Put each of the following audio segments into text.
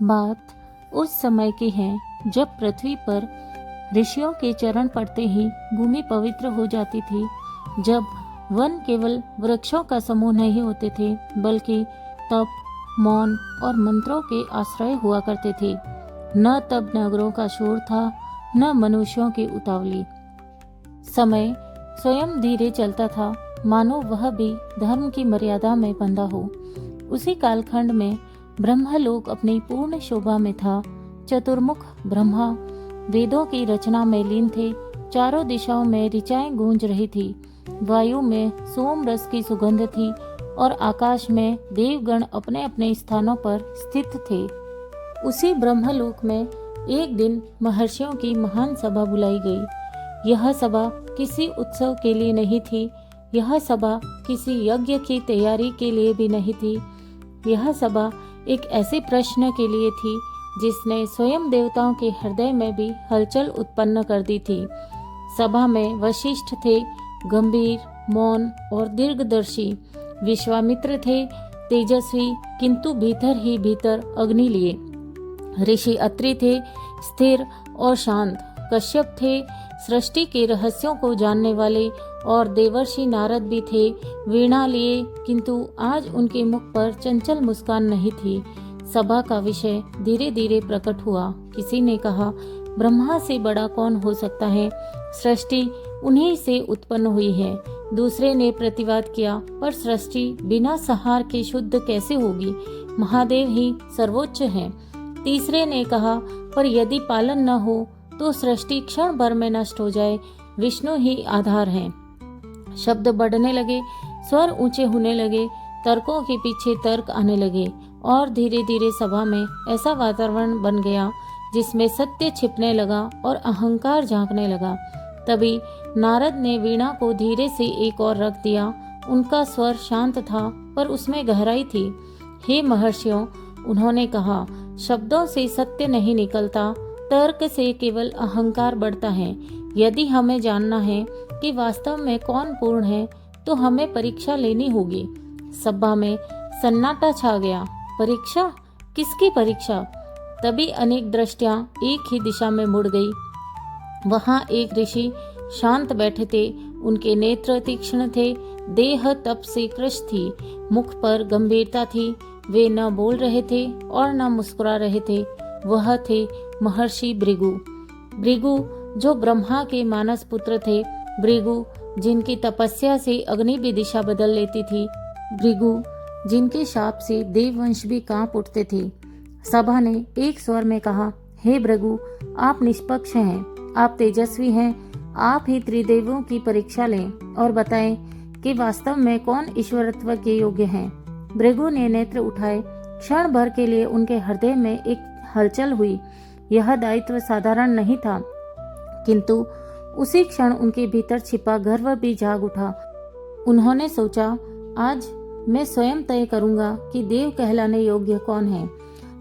बात उस समय की है जब पृथ्वी पर ऋषियों के चरण पड़ते ही भूमि पवित्र हो जाती थी, जब वन केवल वृक्षों का समूह नहीं होते थे बल्कि तप, मौन और मंत्रों के आश्रय हुआ करते थे। न तब नगरों का शोर था, न मनुष्यों की उतावली। समय स्वयं धीरे चलता था, मानो वह भी धर्म की मर्यादा में बंधा हो। उसी कालखंड में ब्रह्मलोक अपनी पूर्ण शोभा में था। चतुर्मुख ब्रह्मा वेदों की रचना में लीन थे। चारों दिशाओं में ऋचाएं गूंज रही थी। वायु में सोम रस की सुगंध थी और आकाश में देवगण अपने अपने स्थानों पर स्थित थे। उसी ब्रह्मलोक में एक दिन महर्षियों की महान सभा बुलाई गई। यह सभा किसी उत्सव के लिए नहीं थी। यह सभा किसी यज्ञ की तैयारी के लिए भी नहीं थी। यह सभा एक ऐसे प्रश्न के लिए थी जिसने स्वयं देवताओं के हृदय में भी हलचल उत्पन्न कर दी थी। सभा में वशिष्ठ थे, गंभीर, मौन और दीर्घदर्शी। विश्वामित्र थे, तेजस्वी किंतु भीतर ही भीतर अग्नि लिए। ऋषि अत्रि थे, स्थिर और शांत। कश्यप थे, सृष्टि के रहस्यों को जानने वाले, और देवर्षि नारद भी थे, वीणा लिए, किंतु आज उनके मुख पर चंचल मुस्कान नहीं थी। सभा का विषय धीरे धीरे प्रकट हुआ। किसी ने कहा, ब्रह्मा से बड़ा कौन हो सकता है? सृष्टि उन्हीं से उत्पन्न हुई है। दूसरे ने प्रतिवाद किया, पर सृष्टि बिना संहार के शुद्ध कैसे होगी? महादेव ही सर्वोच्च हैं। तीसरे ने कहा, पर यदि पालन न हो तो सृष्टि क्षण भर में नष्ट हो जाए। विष्णु ही आधार हैं। शब्द बढ़ने लगे, स्वर ऊंचे होने लगे, तर्कों के पीछे तर्क आने लगे और धीरे धीरे सभा में ऐसा वातावरण बन गया जिसमें सत्य छिपने लगा और अहंकार झांकने लगा। तभी नारद ने वीणा को धीरे से एक और रख दिया। उनका स्वर शांत था पर उसमें गहराई थी। हे महर्षियों, उन्होंने कहा, शब्दों से सत्य नहीं निकलता, तर्क से केवल अहंकार बढ़ता है। यदि हमें जानना है कि वास्तव में कौन पूर्ण है तो हमें परीक्षा लेनी होगी। सभा में सन्नाटा छा गया। परीक्षा? किसकी परीक्षा? तभी अनेक दृष्टियां एक ही दिशा में मुड़ गई। वहां एक ऋषि शांत बैठे थे। उनके नेत्र तीक्ष्ण थे, देह तप से कृश थी, मुख पर गंभीरता थी। वे न बोल रहे थे और न मुस्कुरा रहे थे। वह थे महर्षि भृगु। भृगु जो ब्रह्मा के मानस पुत्र थे। भृगु जिनकी तपस्या से अग्नि भी दिशा बदल लेती थी। भृगु जिनके शाप से देववंश भी कांप उठते थे। सभा ने एक स्वर में कहा, हे भृगु, आप निष्पक्ष हैं, आप तेजस्वी हैं, आप ही त्रिदेवों की परीक्षा लें और बताएं कि वास्तव में कौन ईश्वरत्व के योग्य हैं। भृगु ने नेत्र उठाए। क्षण भर के लिए उनके हृदय में एक हलचल हुई। यह दायित्व साधारण नहीं था, किंतु उसी क्षण उनके भीतर छिपा गर्व भी जाग उठा। उन्होंने सोचा, आज मैं स्वयं तय करूंगा कि देव कहलाने योग्य कौन है।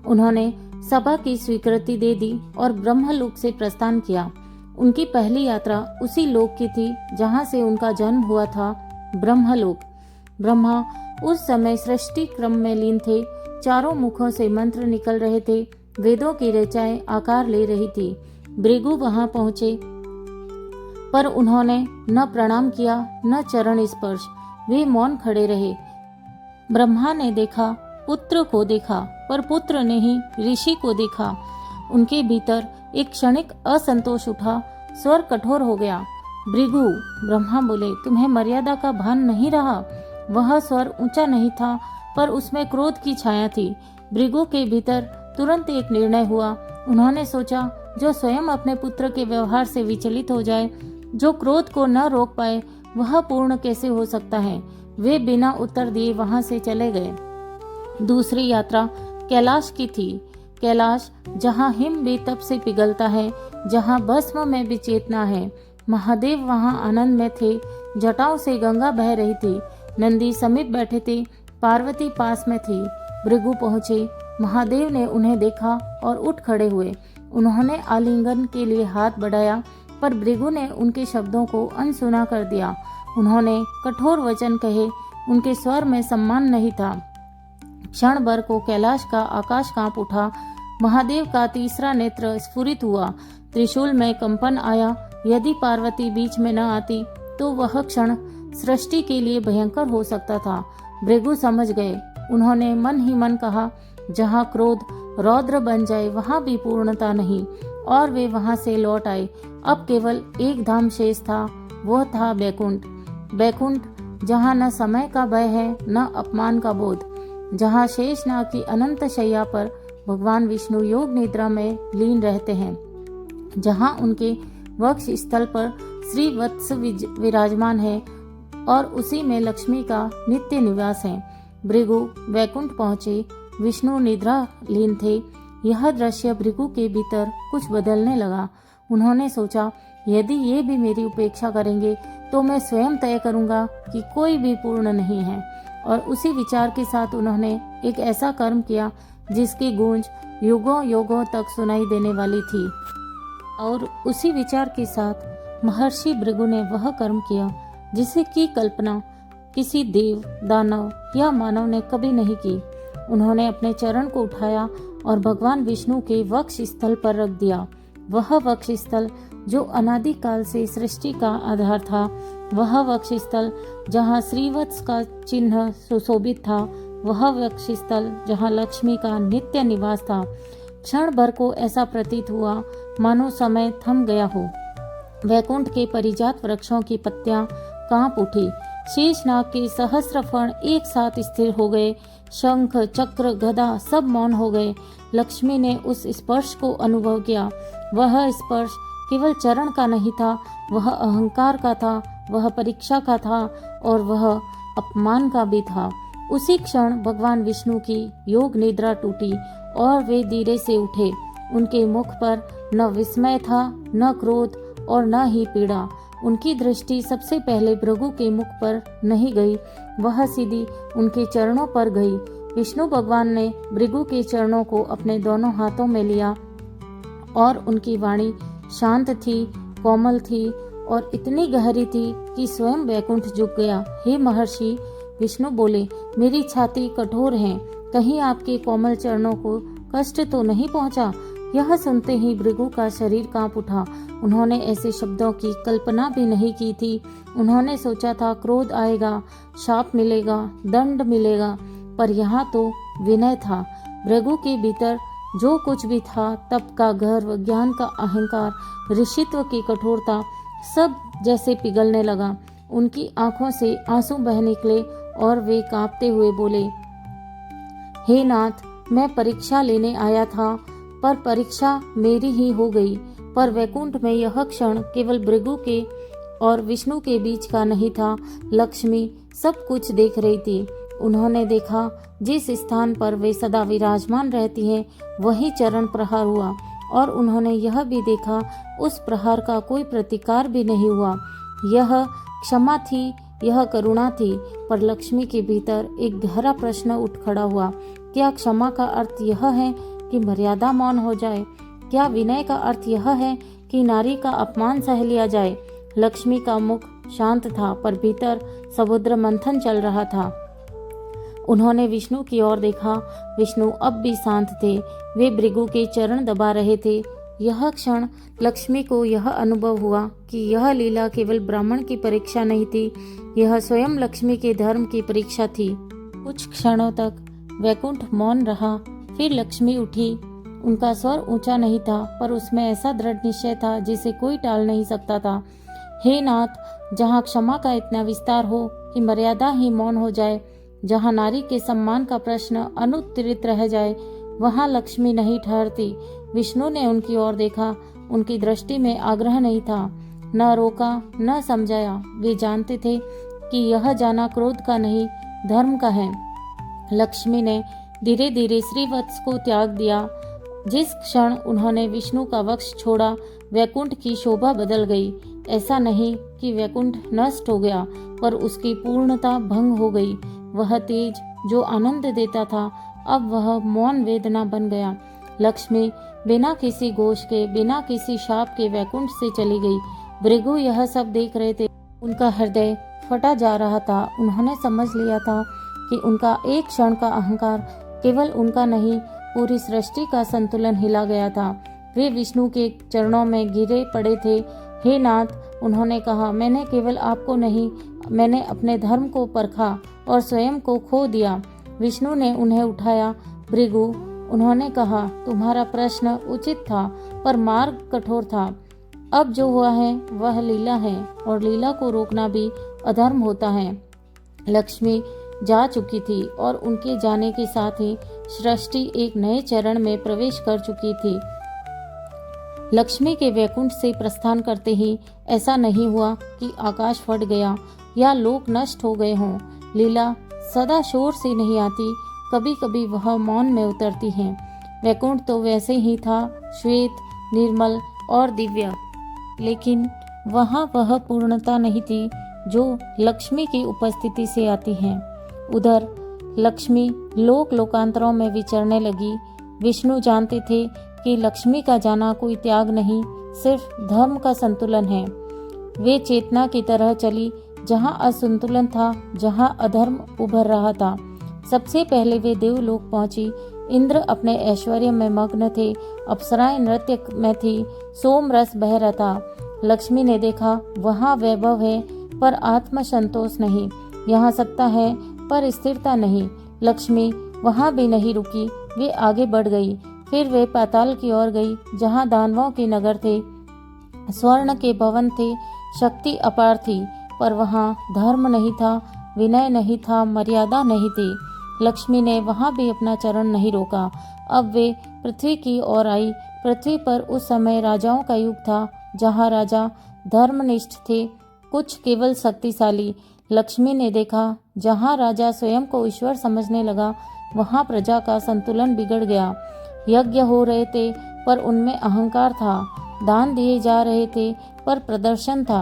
उन्होंने सभा की स्वीकृति दे दी और ब्रह्मलोक से प्रस्थान किया। उनकी पहली यात्रा उसी लोक की थी जहां से उनका जन्म हुआ था, ब्रह्मलोक। ब्रह्मा उस समय सृष्टि क्रम में लीन थे। चारों मुखों से मंत्र निकल रहे थे। वेदों की ऋचाएं आकार ले रही थी। भृगु वहां पहुंचे, पर उन्होंने न प्रणाम किया न चरण स्पर्श। वे मौन खड़े रहे। ब्रह्मा ने देखा, पुत्र को देखा, पर पुत्र ने ही ऋषि को देखा। उनके भीतर एक क्षणिक असंतोष उठा। स्वर कठोर हो गया। भृगु, ब्रह्मा बोले, तुम्हें मर्यादा का भान नहीं रहा? वह स्वर ऊंचा नहीं था, पर उसमें क्रोध की छाया थी। भृगु के भीतर तुरंत एक निर्णय हुआ। उन्होंने सोचा, जो स्वयं अपने पुत्र के व्यवहार से विचलित हो जाए, जो क्रोध को न रोक पाए, वह पूर्ण कैसे हो सकता है? वे बिना उत्तर दिए वहां से चले गए। दूसरी यात्रा कैलाश की थी। कैलाश जहां हिम भी तप से पिघलता है, जहां भस्म में भी चेतना है। महादेव वहां आनंद में थे। जटाओं से गंगा बह रही थी। नंदी समीप बैठे थे। पार्वती पास में थी। भृगु पहुंचे। महादेव ने उन्हें देखा और उठ खड़े हुए। उन्होंने आलिंगन के लिए हाथ बढ़ाया, पर भृगु ने उनके शब्दों को अनसुना कर दिया। उन्होंने कठोर वचन कहे। उनके स्वर में सम्मान नहीं था। क्षण भर को कैलाश का आकाश कांप उठा। महादेव का तीसरा नेत्र स्फुरित हुआ, त्रिशूल में कंपन आया। यदि पार्वती बीच में न आती तो वह क्षण सृष्टि के लिए भयंकर हो सकता था। भृगु समझ गए। उन्होंने मन ही मन कहा, जहाँ क्रोध रौद्र बन जाए वहाँ भी पूर्णता नहीं। और वे वहाँ से लौट आए। अब केवल एक धाम शेष था, वह था बैकुंठ। बैकुंठ, जहाँ न समय का भय है न अपमान का बोध, जहाँ शेषनाग की अनंत शैया पर भगवान विष्णु योग निद्रा में लीन रहते हैं, जहाँ उनके वक्ष स्थल पर श्री वत्स विराजमान है और उसी में लक्ष्मी का नित्य निवास है। भृगु वैकुंठ पहुंचे। विष्णु निद्रा लीन थे। यह दृश्य भृगु के भीतर कुछ बदलने लगा। उन्होंने सोचा, यदि ये भी मेरी उपेक्षा करेंगे तो मैं स्वयं तय करूंगा कि कोई भी पूर्ण नहीं है। और उसी विचार के साथ उन्होंने एक ऐसा कर्म किया जिसकी गूंज युगों युगों तक सुनाई देने वाली थी। और उसी विचार के साथ महर्षि भृगु ने वह कर्म किया जिसे की कल्पना किसी देव, दानव या मानव ने कभी नहीं की। उन्होंने अपने चरण को उठाया और भगवान विष्णु के वक्ष स्थल पर रख दिया। वह वक्ष स्थल जो अनादिकाल से सृष्टि का आधार था, वह वक्ष स्थल जहाँ श्रीवत्स का चिन्ह सुशोभित था, वह वक्ष स्थल जहाँ लक्ष्मी का नित्य निवास था। क्षण भर को ऐसा प्रतीत हुआ मानो समय थम गया हो। वैकुंठ के परिजात वृक्षों की पत्तियां कांप उठी। शेषनाग के सहस्र फण एक साथ स्थिर हो गए। शंख, चक्र, गदा सब मौन हो गए। लक्ष्मी ने उस स्पर्श को अनुभव किया। वह स्पर्श केवल चरण का नहीं था, वह अहंकार का था, वह परीक्षा का था और वह अपमान का भी था। उसी क्षण भगवान विष्णु की योग निद्रा टूटी और वे धीरे से उठे। उनके मुख पर न विस्मय था, न क्रोध और न ही पीड़ा। उनकी दृष्टि सबसे पहले भृगु के मुख पर नहीं गई, वह सीधी उनके चरणों पर गई। विष्णु भगवान ने भृगु के चरणों को अपने दोनों हाथों में लिया और उनकी वाणी शांत थी, कोमल थी और इतनी गहरी थी कि स्वयं वैकुंठ झुक गया। हे महर्षि, विष्णु बोले, मेरी छाती कठोर है, कहीं आपके कोमल चरणों को कष्ट तो नहीं पहुंचा? यह सुनते ही भृगु का शरीर कांप उठा। उन्होंने ऐसे शब्दों की कल्पना भी नहीं की थी। उन्होंने सोचा था क्रोध आएगा, शाप मिलेगा, दंड मिलेगा, पर यहाँ तो विनय था। भृगु के भीतर जो कुछ भी था, तप का गर्व, ज्ञान का अहंकार, ऋषित्व की कठोरता, सब जैसे पिघलने लगा। उनकी आंखों से आंसू बह निकले और वे कांपते हुए बोले, हे नाथ, मैं परीक्षा लेने आया था, पर परीक्षा मेरी ही हो गई। पर वैकुंठ में यह क्षण केवल भृगु के और विष्णु के बीच का नहीं था। लक्ष्मी सब कुछ देख रही थी। उन्होंने देखा जिस स्थान पर वे सदा विराजमान रहती हैं, वही चरण प्रहार हुआ और उन्होंने यह भी देखा उस प्रहार का कोई प्रतिकार भी नहीं हुआ। यह क्षमा थी, यह करुणा थी। पर लक्ष्मी के भीतर एक गहरा प्रश्न उठ खड़ा हुआ। क्या क्षमा का अर्थ यह है कि मर्यादा मौन हो जाए? क्या विनय का अर्थ यह है कि नारी का अपमान सह लिया जाए? लक्ष्मी का मुख शांत था, पर भीतर समुद्र मंथन चल रहा था। उन्होंने विष्णु की ओर देखा। विष्णु अब भी शांत थे। वे भृगु के चरण दबा रहे थे। यह क्षण लक्ष्मी को यह अनुभव हुआ कि यह लीला केवल ब्राह्मण की परीक्षा नहीं थी, यह स्वयं लक्ष्मी के धर्म की परीक्षा थी। कुछ क्षणों तक वैकुंठ मौन रहा। फिर लक्ष्मी उठी। उनका स्वर ऊंचा नहीं था, पर उसमें ऐसा दृढ़ निश्चय था जिसे कोई टाल नहीं सकता था। हे नाथ, जहाँ क्षमा का इतना विस्तार हो कि मर्यादा ही मौन हो जाए, जहाँ नारी के सम्मान का प्रश्न अनुत्तरित रह जाए, वहाँ लक्ष्मी नहीं ठहरती। विष्णु ने उनकी ओर देखा। उनकी दृष्टि में आग्रह नहीं था, न रोका न समझाया। वे जानते थे कि यह जाना क्रोध का नहीं, धर्म का है। लक्ष्मी ने धीरे धीरे श्रीवत्स को त्याग दिया। जिस क्षण उन्होंने विष्णु का वक्ष छोड़ा, वैकुंठ की शोभा बदल गई। ऐसा नहीं कि वैकुंठ नष्ट हो गया, पर उसकी पूर्णता भंग हो गई। वह तेज जो आनंद देता था, अब वह मौन वेदना बन गया। लक्ष्मी बिना किसी घोष के, बिना किसी शाप के वैकुंठ से चली गई। भृगु यह सब देख रहे थे। उनका हृदय फटा जा रहा था। उन्होंने समझ लिया था कि उनका एक क्षण का अहंकार केवल उनका नहीं, पूरी सृष्टि का संतुलन हिला गया था। वे विष्णु के चरणों में गिरे पड़े थे। हे नाथ, उन्होंने कहा, मैंने केवल आपको नहीं, मैंने अपने धर्म को परखा और स्वयं को खो दिया। विष्णु ने उन्हें उठाया। भृगु, उन्होंने कहा, तुम्हारा प्रश्न उचित था पर मार्ग कठोर था। अब जो हुआ है वह लीला है और लीला को रोकना भी अधर्म होता है। लक्ष्मी जा चुकी थी और उनके जाने के साथ ही सृष्टि एक नए चरण में प्रवेश कर चुकी थी। लक्ष्मी के वैकुंठ से प्रस्थान करते ही ऐसा नहीं हुआ कि आकाश फट गया या लोक नष्ट हो गए हों। लीला सदा शोर से नहीं आती, कभी कभी वह मौन में उतरती है। वैकुंठ तो वैसे ही था, श्वेत, निर्मल और दिव्य, लेकिन वहाँ वह पूर्णता नहीं थी जो लक्ष्मी की उपस्थिति से आती है। उधर लक्ष्मी लोक लोकांतरों में विचरने लगी। विष्णु जानते थे कि लक्ष्मी का जाना कोई त्याग नहीं, सिर्फ धर्म का संतुलन है। वे चेतना की तरह चली, जहाँ असंतुलन था, जहाँ अधर्म उभर रहा था। सबसे पहले वे देवलोक पहुंची। इंद्र अपने ऐश्वर्य में मग्न थे, अप्सराएं नृत्य में थी, सोम रस बह रहा था। लक्ष्मी ने देखा, वहाँ वैभव है पर आत्म संतोष नहीं, यहाँ सत्ता है पर स्थिरता नहीं। लक्ष्मी वहाँ भी नहीं रुकी, वे आगे बढ़ गई। फिर वे पाताल की ओर गई, जहाँ दानवों के नगर थे, स्वर्ण के भवन थे, शक्ति अपार थी, पर वहाँ धर्म नहीं था, विनय नहीं था, मर्यादा नहीं थी। लक्ष्मी ने वहाँ भी अपना चरण नहीं रोका। अब वे पृथ्वी की ओर आई। पृथ्वी पर उस समय राजाओं का युग था, जहाँ राजा धर्मनिष्ठ थे, कुछ केवल शक्तिशाली। लक्ष्मी ने देखा, जहाँ राजा स्वयं को ईश्वर समझने लगा, वहाँ प्रजा का संतुलन बिगड़ गया। यज्ञ हो रहे थे पर उनमें अहंकार था, दान दिए जा रहे थे पर प्रदर्शन था।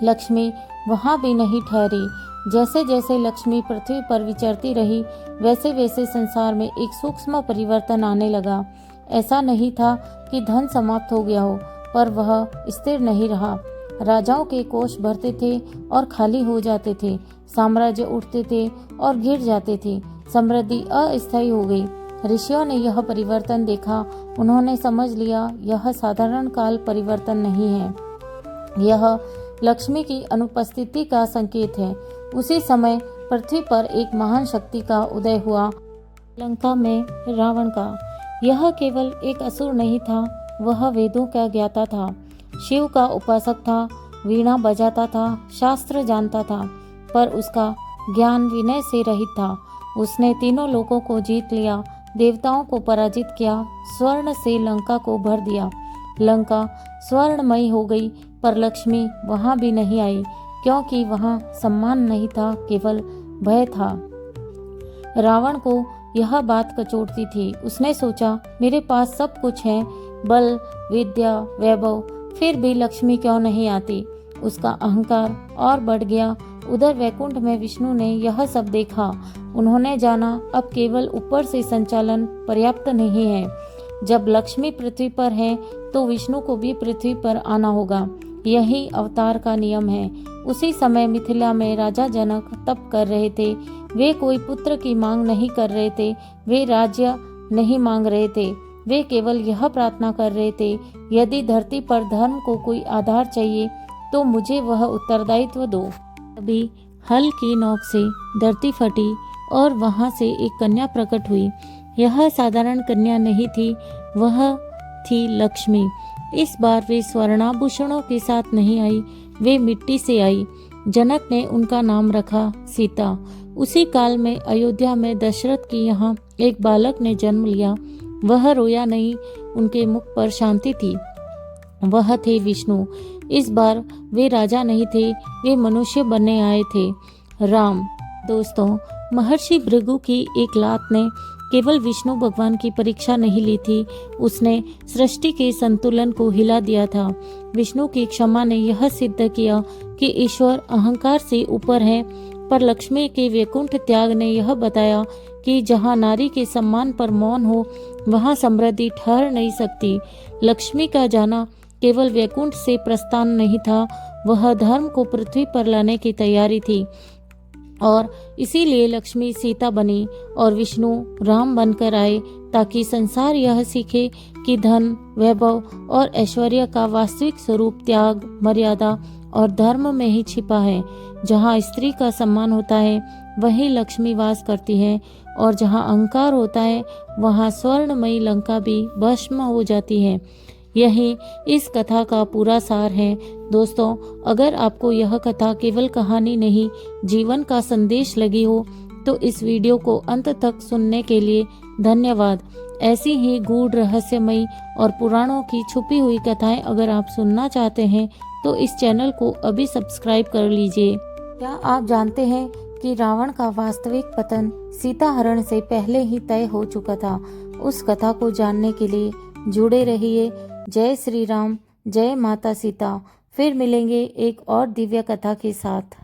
लक्ष्मी वहाँ भी नहीं ठहरी। जैसे जैसे लक्ष्मी पृथ्वी पर विचरती रही, वैसे वैसे संसार में एक सूक्ष्म परिवर्तन आने लगा। ऐसा नहीं था कि धन समाप्त हो गया हो, पर वह स्थिर नहीं रहा। राजाओं के कोष भरते थे और खाली हो जाते थे, साम्राज्य उठते थे और गिर जाते थे, समृद्धि अस्थायी हो गई। ऋषियों ने यह परिवर्तन देखा। उन्होंने समझ लिया, यह साधारण काल परिवर्तन नहीं है, यह लक्ष्मी की अनुपस्थिति का संकेत है। उसी समय पृथ्वी पर एक महान शक्ति का उदय हुआ, लंका में रावण का। यह केवल एक असुर नहीं था, वह वेदों का ज्ञाता था, शिव का उपासक था, वीणा बजाता था, शास्त्र जानता था, पर उसका ज्ञान विनय से रहित था। उसने तीनों लोकों को जीत लिया, देवताओं को पराजित किया, स्वर्ण से लंका को भर दिया। लंका स्वर्णमयी हो गई, पर लक्ष्मी वहां भी नहीं आई, क्योंकि वहां सम्मान नहीं था, केवल भय था। रावण को यह बात कचोटती थी। उसने सोचा, मेरे पास सब कुछ है, बल, विद्या, वैभव, फिर भी लक्ष्मी क्यों नहीं आती। उसका अहंकार और बढ़ गया। उधर वैकुंठ में विष्णु ने यह सब देखा। उन्होंने जाना, अब केवल ऊपर से संचालन पर्याप्त नहीं है। जब लक्ष्मी पृथ्वी पर है तो विष्णु को भी पृथ्वी पर आना होगा। यही अवतार का नियम है। उसी समय मिथिला में राजा जनक तप कर रहे थे। वे कोई पुत्र की मांग नहीं कर रहे थे, वे राज्य नहीं मांग रहे थे, वे केवल यह प्रार्थना कर रहे थे, यदि धरती पर धर्म को कोई आधार चाहिए तो मुझे वह उत्तरदायित्व दो। तभी हल की नोक से धरती फटी और वहां से एक कन्या प्रकट हुई। यह साधारण कन्या नहीं थी, वह थी लक्ष्मी। इस बार वे स्वर्णाभूषणों के साथ नहीं आई, वे मिट्टी से आई। जनक ने उनका नाम रखा सीता। उसी काल में अयोध्या में दशरथ की यहाँ एक बालक ने जन्म लिया। वह रोया नहीं, उनके मुख पर शांति थी। वह थे विष्णु। इस बार वे राजा नहीं थे, वे मनुष्य बनने आए थे, राम। दोस्तों, महर्षि भृगु की एक लात ने केवल विष्णु भगवान की परीक्षा नहीं ली थी, उसने सृष्टि के संतुलन को हिला दिया था। विष्णु की क्षमा ने यह सिद्ध किया कि ईश्वर अहंकार से ऊपर है, पर लक्ष्मी के वैकुंठ त्याग ने यह बताया कि जहाँ नारी के सम्मान पर मौन हो, वहाँ समृद्धि ठहर नहीं सकती। लक्ष्मी का जाना केवल वैकुंठ से प्रस्थान नहीं था, वह धर्म को पृथ्वी पर लाने की तैयारी थी। और इसीलिए लक्ष्मी सीता बनी और विष्णु राम बनकर आए, ताकि संसार यह सीखे कि धन, वैभव और ऐश्वर्य का वास्तविक स्वरूप त्याग, मर्यादा और धर्म में ही छिपा है। जहाँ स्त्री का सम्मान होता है वहीं लक्ष्मी वास करती है, और जहाँ अहंकार होता है वहाँ स्वर्णमयी लंका भी भस्म हो जाती है। यही इस कथा का पूरा सार है। दोस्तों, अगर आपको यह कथा केवल कहानी नहीं, जीवन का संदेश लगी हो तो इस वीडियो को अंत तक सुनने के लिए धन्यवाद। ऐसी ही गूढ़, रहस्यमयी और पुराणों की छुपी हुई कथाएं अगर आप सुनना चाहते हैं तो इस चैनल को अभी सब्सक्राइब कर लीजिए। क्या आप जानते हैं कि रावण का वास्तविक पतन सीता हरण से पहले ही तय हो चुका था? उस कथा को जानने के लिए जुड़े रहिए। जय श्री राम, जय माता सीता। फिर मिलेंगे एक और दिव्य कथा के साथ।